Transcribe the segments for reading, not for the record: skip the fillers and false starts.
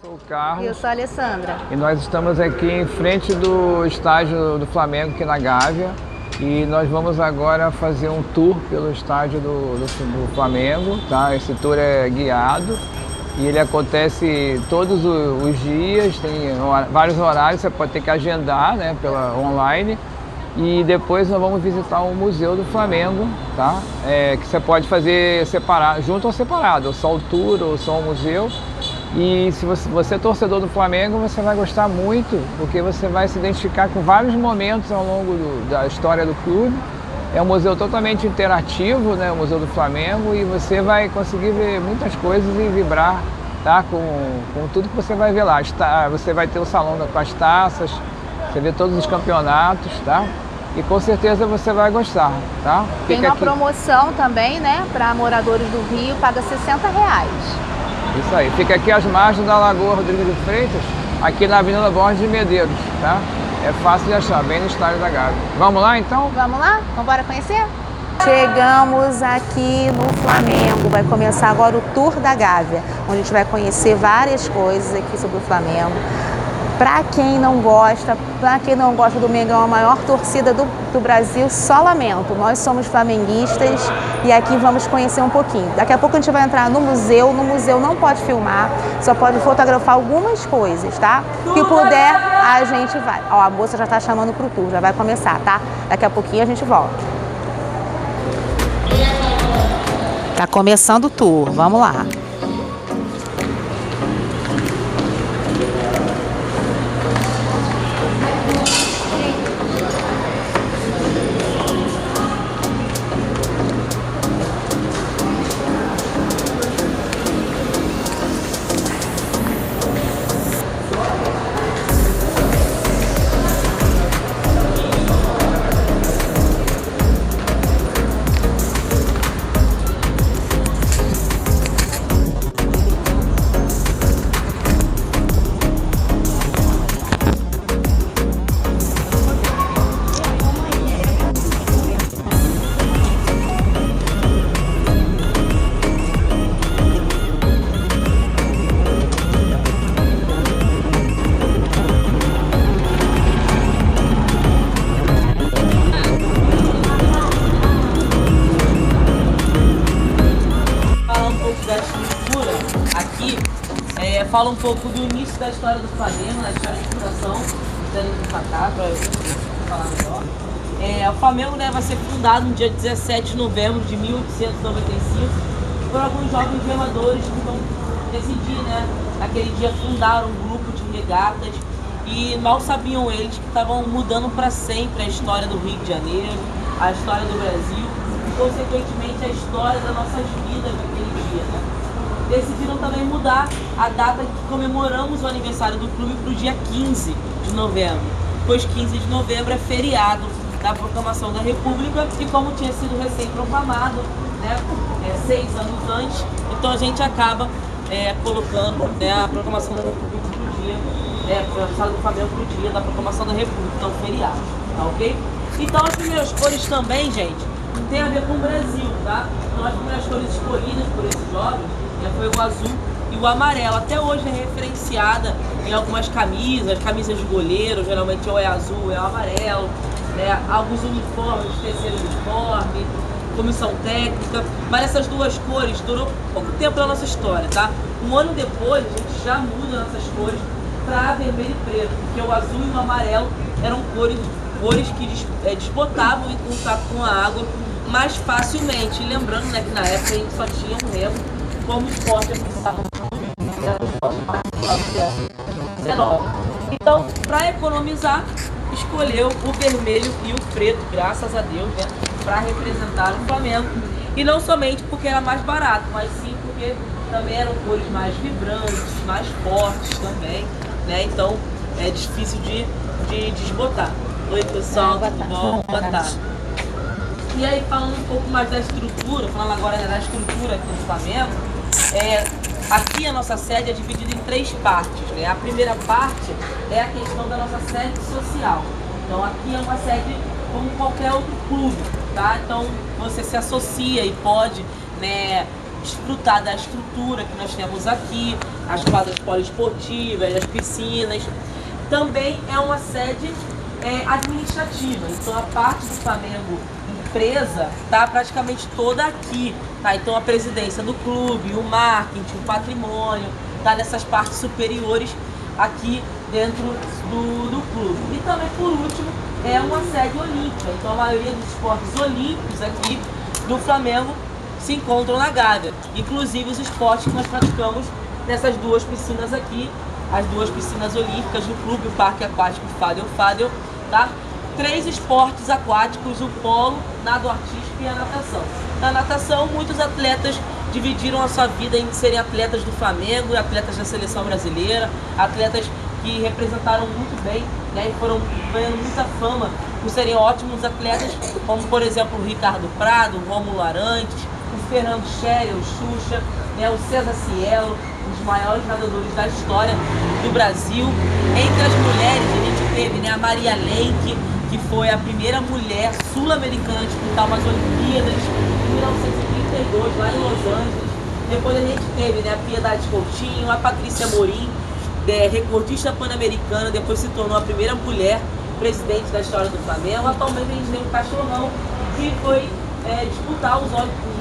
Sou o Carlos. E eu sou a Alessandra. E nós estamos aqui em frente do estádio do Flamengo, aqui na Gávea. E nós vamos agora fazer um tour pelo estádio do Flamengo, tá? Esse tour é guiado e ele acontece todos os dias, tem vários horários, você pode ter que agendar, né, online. E depois nós vamos visitar o Museu do Flamengo, tá? Que você pode fazer separado, junto ou separado, ou só o tour ou só o museu. E se você é torcedor do Flamengo, você vai gostar muito, porque você vai se identificar com vários momentos ao longo da história do clube. É um museu totalmente interativo, né, o Museu do Flamengo, e você vai conseguir ver muitas coisas e vibrar, tá, com tudo que você vai ver lá. Você vai ter o salão com as taças, você vê todos os campeonatos, tá? E com certeza você vai gostar, tá? Tem uma promoção também, né, para moradores do Rio, paga R$60. Isso aí, fica aqui às margens da Lagoa Rodrigo de Freitas, aqui na Avenida Borges de Medeiros, tá? É fácil de achar, bem no estádio da Gávea. Vamos lá então? Vamos lá? Vamos embora conhecer? Chegamos aqui no Flamengo, vai começar agora o Tour da Gávea, onde a gente vai conhecer várias coisas aqui sobre o Flamengo. Para quem não gosta do Mengão, a maior torcida do Brasil, só lamento. Nós somos flamenguistas e aqui vamos conhecer um pouquinho. Daqui a pouco a gente vai entrar no museu não pode filmar, só pode fotografar algumas coisas, tá? O que puder, a gente vai. Ó, a moça já está chamando pro tour, já vai começar, tá? Daqui a pouquinho a gente volta. Tá começando o tour, vamos lá. Fala um pouco do início da história do Flamengo, da história de fundação, tendo pra cá, para eu falar melhor. O Flamengo, né, vai ser fundado no dia 17 de novembro de 1895 por alguns jovens remadores que vão decidir, né, naquele dia fundar um grupo de regatas, e mal sabiam eles que estavam mudando para sempre a história do Rio de Janeiro, a história do Brasil e, consequentemente, a história das nossas vidas naquele dia, né? Decidiram também mudar a data que comemoramos o aniversário do clube para o dia 15 de novembro, pois 15 de novembro é feriado da proclamação da República e, como tinha sido recém-proclamado, né, 6 anos antes, então a gente acaba colocando, né, a proclamação da República para o dia, o aniversário do Flamengo para o dia da proclamação da República, então feriado, tá ok? Então as primeiras cores também, gente, tem a ver com o Brasil, tá? Então as primeiras cores escolhidas por esses jovens foi o azul e o amarelo. Até hoje é referenciada em algumas camisas de goleiro, geralmente ou é azul ou é amarelo, né? Alguns uniformes, terceiro uniforme, comissão técnica, mas essas duas cores durou pouco tempo na nossa história, tá? Um ano depois a gente já muda nossas cores para vermelho e preto, porque o azul e o amarelo eram cores que desbotavam em contato com a água mais facilmente. E lembrando, né, que na época a gente só tinha um remo como esporte principal. Então, para economizar, escolheu o vermelho e o preto, graças a Deus, né, para representar o Flamengo. E não somente porque era mais barato, mas sim porque também eram cores mais vibrantes, mais fortes também, né? Então é difícil de desbotar. Oi, pessoal, tudo bom? Boa tarde. E aí, falando um pouco mais da estrutura, falando agora da estrutura aqui do Flamengo, aqui a nossa sede é dividida em 3 partes, né? A primeira parte é a questão da nossa sede social. Então aqui é uma sede como qualquer outro clube, tá? Então você se associa e pode, né, desfrutar da estrutura que nós temos aqui, as quadras poliesportivas, as piscinas. Também é uma sede administrativa, então a parte do Flamengo empresa está praticamente toda aqui, tá? Então a presidência do clube, o marketing, o patrimônio, tá nessas partes superiores aqui dentro do clube. E também, por último, é uma sede olímpica, então a maioria dos esportes olímpicos aqui do Flamengo se encontram na Gávea, inclusive os esportes que nós praticamos nessas duas piscinas aqui, as duas piscinas olímpicas do clube, o Parque Aquático Fadel, tá? 3 esportes aquáticos, o polo, nado artístico e a natação. Na natação, muitos atletas dividiram a sua vida em serem atletas do Flamengo, atletas da seleção brasileira, atletas que representaram muito bem, né, e foram ganhando muita fama por serem ótimos atletas, como por exemplo o Ricardo Prado, o Rômulo Arantes, o Fernando Scherer, o Xuxa, né, o César Cielo, um dos maiores nadadores da história do Brasil. Entre as mulheres, a gente teve, né, a Maria Lenk, que foi a primeira mulher sul-americana a disputar umas Olimpíadas em 1932, lá em Los Angeles. Depois a gente teve, né, a Piedade Coutinho, a Patrícia Morim, recordista pan-americana, depois se tornou a primeira mulher presidente da história do Flamengo. Atualmente a gente tem o Cachorrão, que foi disputar os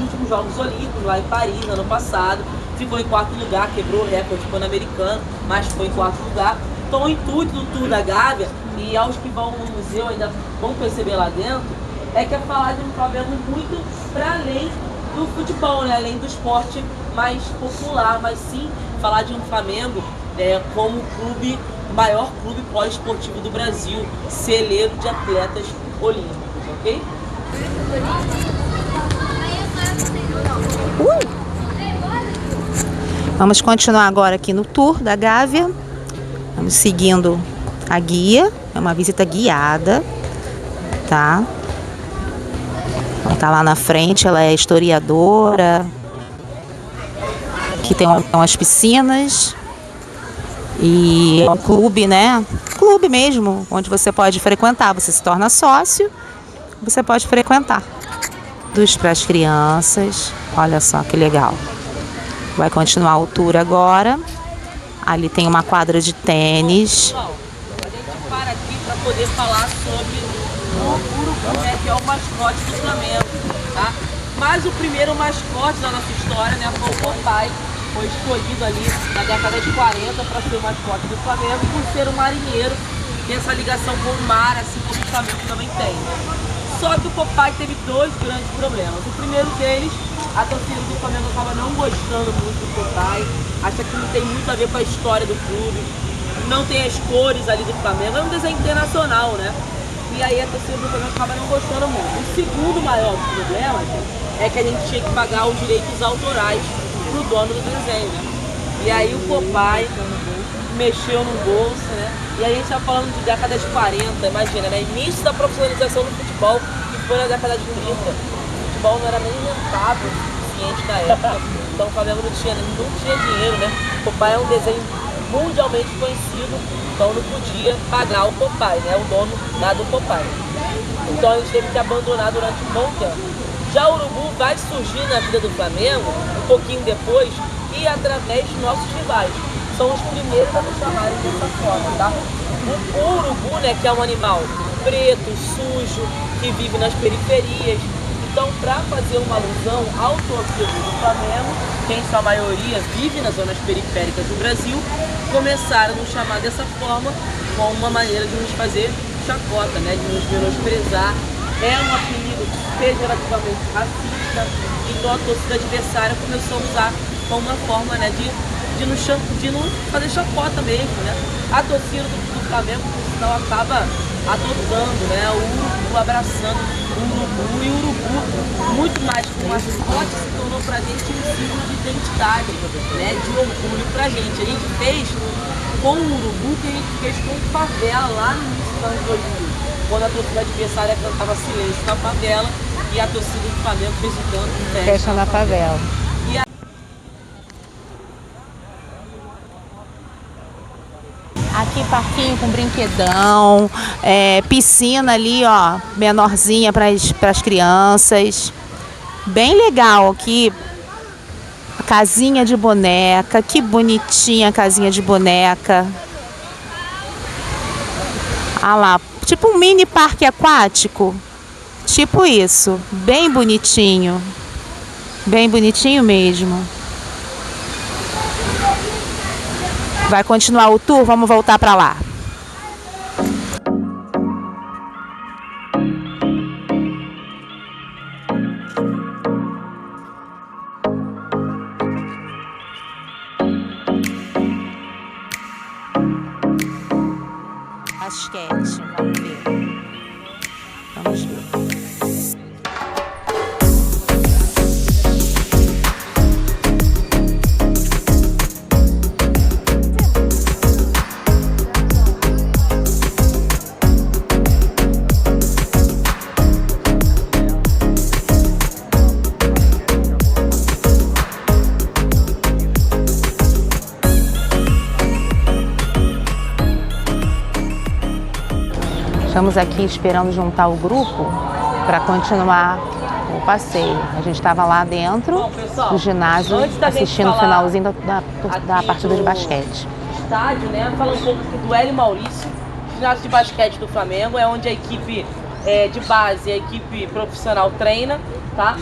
últimos Jogos Olímpicos lá em Paris, ano passado. Ficou em 4º lugar, quebrou o recorde pan-americano, mas ficou em 4º lugar. Então o intuito do Tour da Gávea, e aos que vão no museu ainda vão perceber lá dentro, é que é falar de um Flamengo muito para além do futebol, né? Além do esporte mais popular, mas sim falar de um Flamengo como clube, o maior clube poliesportivo do Brasil, celeiro de atletas olímpicos, ok? Vamos continuar agora aqui no Tour da Gávea. Vamos seguindo a guia. É uma visita guiada, tá? Ela tá lá na frente, ela é historiadora. Aqui tem umas piscinas. E é um clube, né? Clube mesmo, onde você pode frequentar. Você se torna sócio, você pode frequentar. Para as crianças. Olha só que legal. Vai continuar o tour agora. Ali tem uma quadra de tênis. Pessoal, a gente para aqui para poder falar sobre o Urubu, né, que é o mascote do Flamengo, tá? Mas o primeiro mascote da nossa história, né, foi o Popeye. Foi escolhido ali na década de 40 para ser o mascote do Flamengo, por ser um marinheiro, tem essa ligação com o mar, assim como o Flamengo também tem. Só que o Popeye teve 2 grandes problemas. O primeiro deles, a torcida do Flamengo acaba não gostando muito do Popeye, acha que não tem muito a ver com a história do clube, não tem as cores ali do Flamengo, é um desenho internacional, né? E aí a torcida do Flamengo acaba não gostando muito. O segundo maior problema é que a gente tinha que pagar os direitos autorais pro dono do desenho, né? E aí o Popeye mexeu no bolso, né? E a gente tá falando de década de 40, imagina, né? Início da profissionalização do futebol, que foi na década de 30. O futebol não era nem rentável o suficiente na época, então o Flamengo não tinha dinheiro, né? O Popeye é um desenho mundialmente conhecido, então não podia pagar o Popeye, né? O dono lá do Popeye. Então a gente teve que abandonar durante um bom tempo. Já o Urubu vai surgir na vida do Flamengo um pouquinho depois e através dos nossos rivais. São os primeiros a nos chamarem dessa forma, tá? O urubu, né, que é um animal preto, sujo, que vive nas periferias. Então, para fazer uma alusão ao torcedor do Flamengo, que em sua maioria vive nas zonas periféricas do Brasil, começaram a nos chamar dessa forma, como uma maneira de nos fazer chacota, né, de nos menosprezar. É um apelido pejorativamente racista, então a torcida adversária começou a usar como uma forma, né, de não fazer chacota mesmo, né? A torcida do Flamengo, por sinal, acaba adotando, né, o urubu, abraçando o urubu, e o urubu, muito mais que um mascote, se tornou pra gente um símbolo de identidade, né, de orgulho pra gente. A gente fez com o urubu que a gente fez com favela lá no início dos anos 2000. Quando a torcida adversária cantava Silêncio na Favela e a torcida do Flamengo fez o canto Festa na Favela. Aqui parquinho com brinquedão, piscina ali, ó, menorzinha para as crianças. Bem legal aqui. Casinha de boneca, que bonitinha a casinha de boneca. Ah lá, tipo um mini parque aquático. Tipo isso, bem bonitinho. Bem bonitinho mesmo. Vai continuar o tour? Vamos voltar para lá. Basquete, vamos ver. Vamos ver. Estamos aqui esperando juntar o grupo para continuar o passeio. A gente estava lá dentro do ginásio assistindo o finalzinho da partida de basquete. Estádio, né? Fala um pouco aqui do Hélio Maurício, ginásio de basquete do Flamengo, é onde a equipe de base, a equipe profissional treina, tá?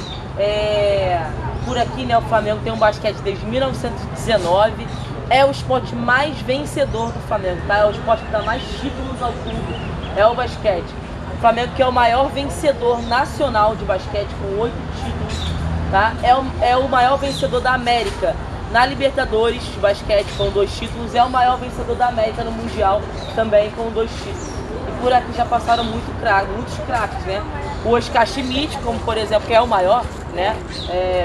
Por aqui, né, o Flamengo tem um basquete desde 1919, é o esporte mais vencedor do Flamengo, tá? É o esporte que dá mais títulos ao clube. É o basquete. O Flamengo que é o maior vencedor nacional de basquete, com 8 títulos, tá? É o maior vencedor da América na Libertadores de basquete, com 2 títulos. É o maior vencedor da América no Mundial, também com 2 títulos. E por aqui já passaram muitos craques, né? O Oscar Schmidt, como por exemplo, que é o maior, né?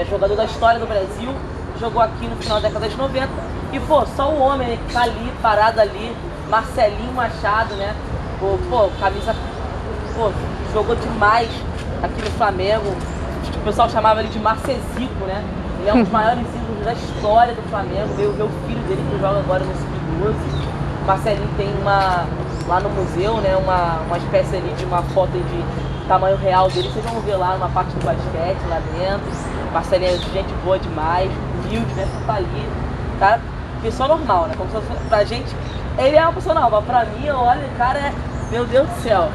Jogador da história do Brasil, jogou aqui no final da década de 90. E pô, só o homem, né, que tá ali, parado ali, Marcelinho Machado, né? Camisa, jogou demais aqui no Flamengo. O pessoal chamava ele de Marcezico, né? Ele é um dos maiores ídolos da história do Flamengo. Veio ver o filho dele que joga agora no Sub-12. Marcelinho tem lá no museu, né? Uma espécie ali de uma foto de tamanho real dele. Vocês vão ver lá numa parte do basquete, lá dentro. Marcelinho é gente boa demais, humilde, né? Só tá ali, tá? Pessoa normal, né? Como se fosse, pra gente, ele é uma pessoa normal. Pra mim, olha, o cara é, meu Deus do céu,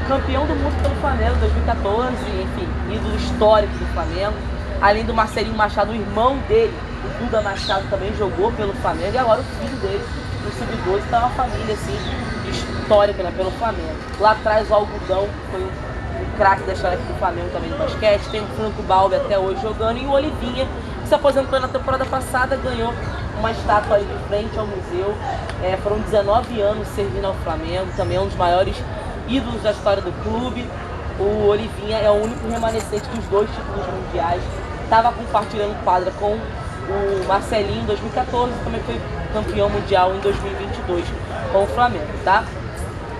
campeão do mundo pelo Flamengo, 2014, enfim, ídolo histórico do Flamengo. Além do Marcelinho Machado, o irmão dele, o Duda Machado, também jogou pelo Flamengo. E agora o filho dele, no Sub-12, tá uma família, assim, histórica, né, pelo Flamengo. Lá atrás, o Algodão, que foi um craque da história aqui do Flamengo também no basquete. Tem o Franco Balbi até hoje jogando. E o Olivinha, que se aposentou na temporada passada, ganhou uma estátua ali de frente ao museu. Foram 19 anos servindo ao Flamengo, também é um dos maiores ídolos da história do clube. O Olivinha é o único remanescente dos 2 títulos mundiais. Estava compartilhando quadra com o Marcelinho em 2014, também foi campeão mundial em 2022 com o Flamengo, tá?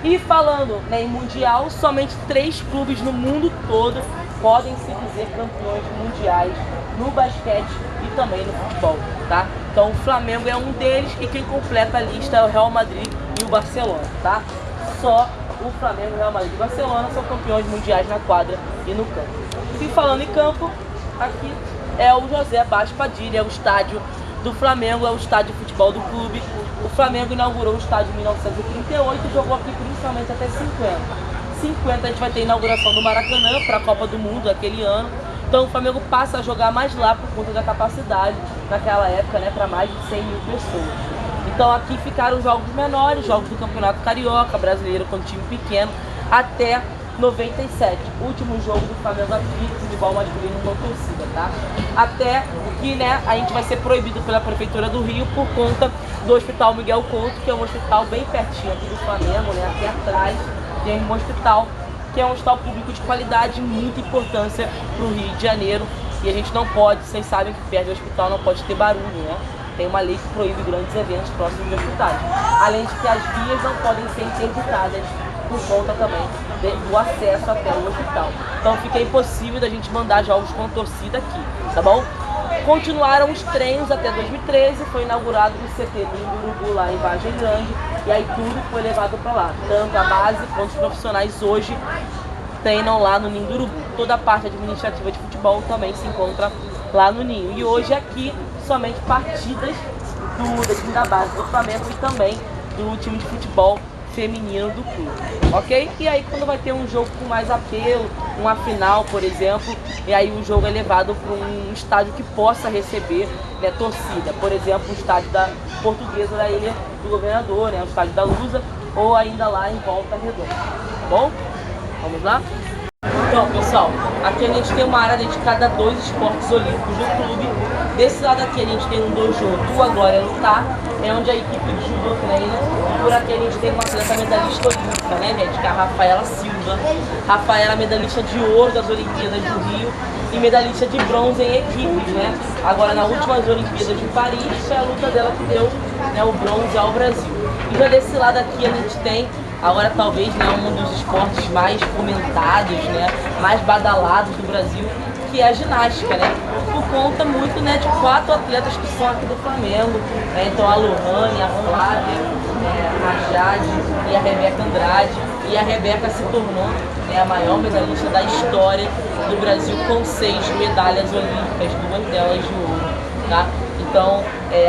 E falando, né, em mundial, somente 3 clubes no mundo todo podem se dizer campeões mundiais no basquete e também no futebol, tá? Então o Flamengo é um deles e quem completa a lista é o Real Madrid e o Barcelona, tá? Só o Flamengo, o Real Madrid e o Barcelona são campeões mundiais na quadra e no campo. E falando em campo, aqui é o José Baixo Padilha, é o estádio do Flamengo, é o estádio de futebol do clube. O Flamengo inaugurou o estádio em 1938 e jogou aqui principalmente até 50 a gente vai ter a inauguração do Maracanã para a Copa do Mundo aquele ano. Então o Flamengo passa a jogar mais lá por conta da capacidade naquela época, né, para mais de 100 mil pessoas. Então aqui ficaram jogos menores, jogos do Campeonato Carioca, brasileiro com time pequeno, até 97, último jogo do Flamengo aqui, futebol masculino com torcida, tá? Até que, né, a gente vai ser proibido pela Prefeitura do Rio por conta do Hospital Miguel Couto, que é um hospital bem pertinho aqui do Flamengo, né, aqui atrás tem um hospital, que é um hospital público de qualidade, muita importância para o Rio de Janeiro, e a gente não pode, vocês sabem que perto do hospital não pode ter barulho, né? Tem uma lei que proíbe grandes eventos próximos de hospitais. Além de que as vias não podem ser interditadas por conta também do acesso até o hospital. Então fica impossível da gente mandar jogos com torcida aqui, tá bom? Continuaram os treinos até 2013, foi inaugurado o CT do Nindurubu lá em Vargem Grande, e aí tudo foi levado para lá. Tanto a base quanto os profissionais hoje treinam lá no Nindurubu. Toda a parte administrativa de futebol também se encontra lá no Ninho. E hoje aqui, somente partidas do time da base do Flamengo e também do time de futebol feminino do clube, ok? E aí quando vai ter um jogo com mais apelo, uma final, por exemplo, e aí o jogo é levado para um estádio que possa receber, né, torcida, por exemplo, o estádio da Portuguesa da Ilha do Governador, né, o estádio da Lusa, ou ainda lá em Volta Redonda, tá bom? Vamos lá? Então, pessoal, aqui a gente tem uma área dedicada a 2 esportes olímpicos do clube. Desse lado aqui a gente tem um dojo Tua Glória Lutar, é onde a equipe de judô treina. Por aqui a gente tem uma atleta medalhista olímpica, né, gente, que é a Rafaela Silva. Rafaela, medalhista de ouro das Olimpíadas do Rio e medalhista de bronze em equipes, né. Agora, nas últimas Olimpíadas de Paris, foi a luta dela que deu, né, o bronze ao Brasil. E já desse lado aqui a gente tem agora talvez, né, um dos esportes mais comentados, né, mais badalados do Brasil, que é a ginástica, né? Por conta muito, né, de 4 atletas que são aqui do Flamengo, né? Então a Lohane, a Flávia, a Jade e a Rebeca Andrade. E a Rebeca se tornou, né, a maior medalhista da história do Brasil com 6 medalhas olímpicas, 2 delas de ouro, tá? Então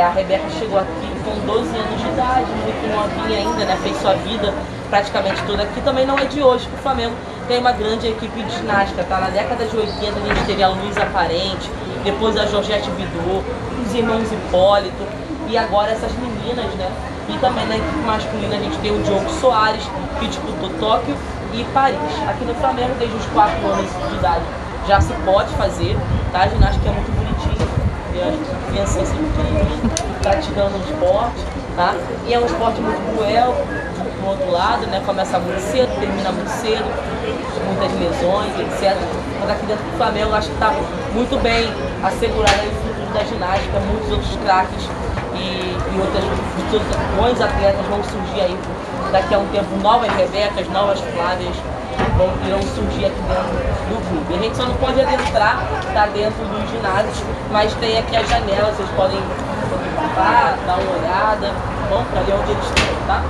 a Rebeca chegou aqui com 12 anos de idade, muito novinha ainda, né? Fez sua vida praticamente toda aqui. Também não é de hoje que o Flamengo tem uma grande equipe de ginástica, tá? Na década de 80 a gente teve a Luísa Parente, depois a Georgette Bidot, os irmãos Hipólito, e agora essas meninas, né? E também na equipe masculina a gente tem o Diogo Soares, que disputou Tóquio e Paris. Aqui no Flamengo, desde os 4 anos de idade, já se pode fazer, tá? A ginástica é muito bonitinha, e as crianças sempre praticando o esporte, tá? E é um esporte muito cruel, do outro lado, né? Começa muito cedo, termina muito cedo, muitas lesões, etc. Mas aqui dentro do Flamengo, eu acho que está muito bem assegurado aí o futuro da ginástica, muitos outros craques e outros bons atletas vão surgir aí daqui a um tempo, novas Rebecas, novas Flávias irão surgir aqui dentro do clube. A gente só não pode adentrar, tá, dentro dos ginásios, mas tem aqui as janelas, vocês podem fotografar, dar uma olhada, bom, para ver onde eles estão, tá?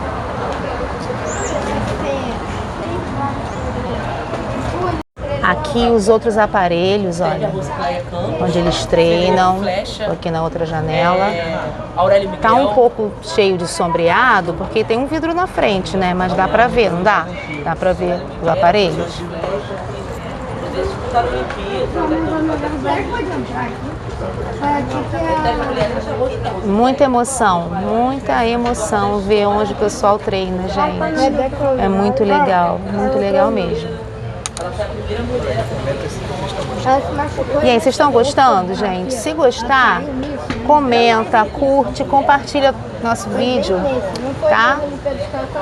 Aqui os outros aparelhos, olha, onde eles treinam, aqui na outra janela. Tá um pouco cheio de sombreado, porque tem um vidro na frente, né? Mas dá pra ver, não dá? Dá pra ver os aparelhos. Muita emoção ver onde o pessoal treina, gente. É muito legal mesmo. E aí, vocês estão gostando, gente? Se gostar, comenta, curte, compartilha nosso vídeo, tá?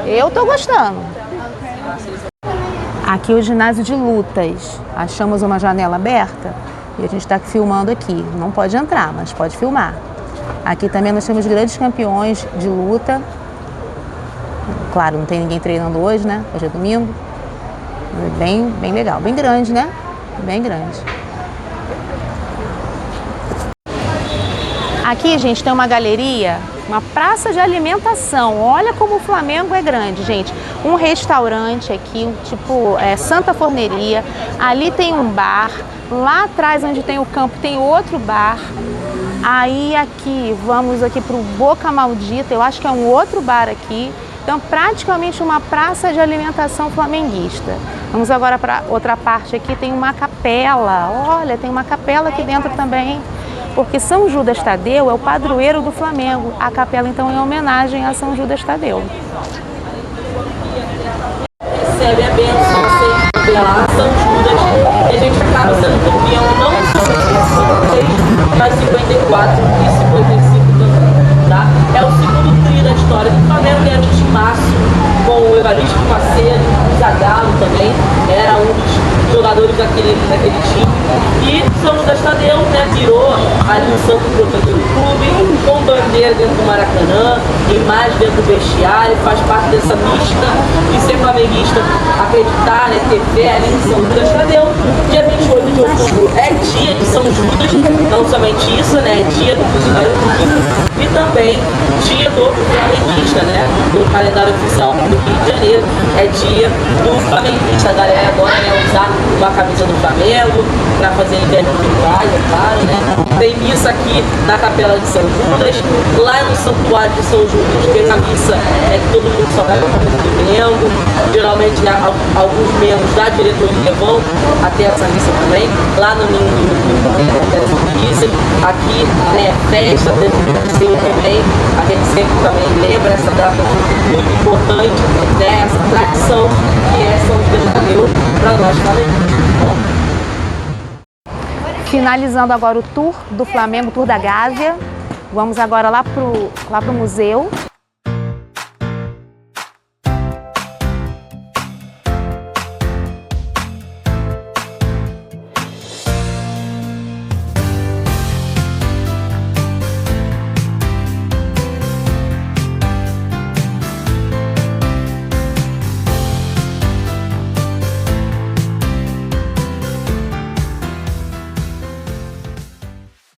Eu tô gostando. Aqui é o ginásio de lutas. Achamos uma janela aberta e a gente está filmando aqui. Não pode entrar, mas pode filmar. Aqui também nós temos grandes campeões de luta. Claro, não tem ninguém treinando hoje, né? Hoje é domingo. Bem legal, bem grande, né? Bem grande. Aqui, gente, tem uma galeria, uma praça de alimentação. Olha como o Flamengo é grande, gente. Um restaurante aqui, tipo Santa Forneria. Ali tem um bar. Lá atrás, onde tem o campo, tem outro bar. Aí aqui, vamos aqui para o Boca Maldita. Eu acho que é um outro bar aqui. Então, praticamente uma praça de alimentação flamenguista. Vamos agora para outra parte aqui, tem uma capela. Olha, tem uma capela aqui dentro também, porque São Judas Tadeu é o padroeiro do Flamengo. A capela, então, é em homenagem a São Judas Tadeu. Recebe a bênção, pela São Judas, e a gente acaba sendo campeão não só em 56, mas 54 e 55 também, tá? É o segundo tri da história do Flamengo, era um timaço com o Evaristo Macedo, o Zagallo também, era um dos jogadores daquele time. E São Judas Tadeu, né, virou ali o santo protetor do clube, com bandeira dentro do Maracanã, imagem dentro do vestiário, faz parte dessa mística de ser flamenguista, acreditar, né, ter fé ali em São Judas Tadeu. Dia 28 de outubro é dia de São Judas, não somente isso, né, é dia do funcionário público e também dia do flamenguista, né, do calendário oficial do Rio de Janeiro, é dia do flamenguista. A galera agora, né, usar uma camisa do Flamengo, para fazer inveja de paz, é claro, né? Tem missa aqui na Capela de São Judas, lá no Santuário de São Judas, tem a missa que todo mundo só vai com a camisa do Flamengo. Geralmente alguns membros da diretoria vão até essa missa também, lá no Ninho do aqui festa do Senhor também, a gente sempre também lembra essa data muito importante, né? Essa tradição que é São Judas Tadeu para nós flamenguistas. Finalizando agora o tour do Flamengo, o tour da Gávea. Vamos agora lá pro museu.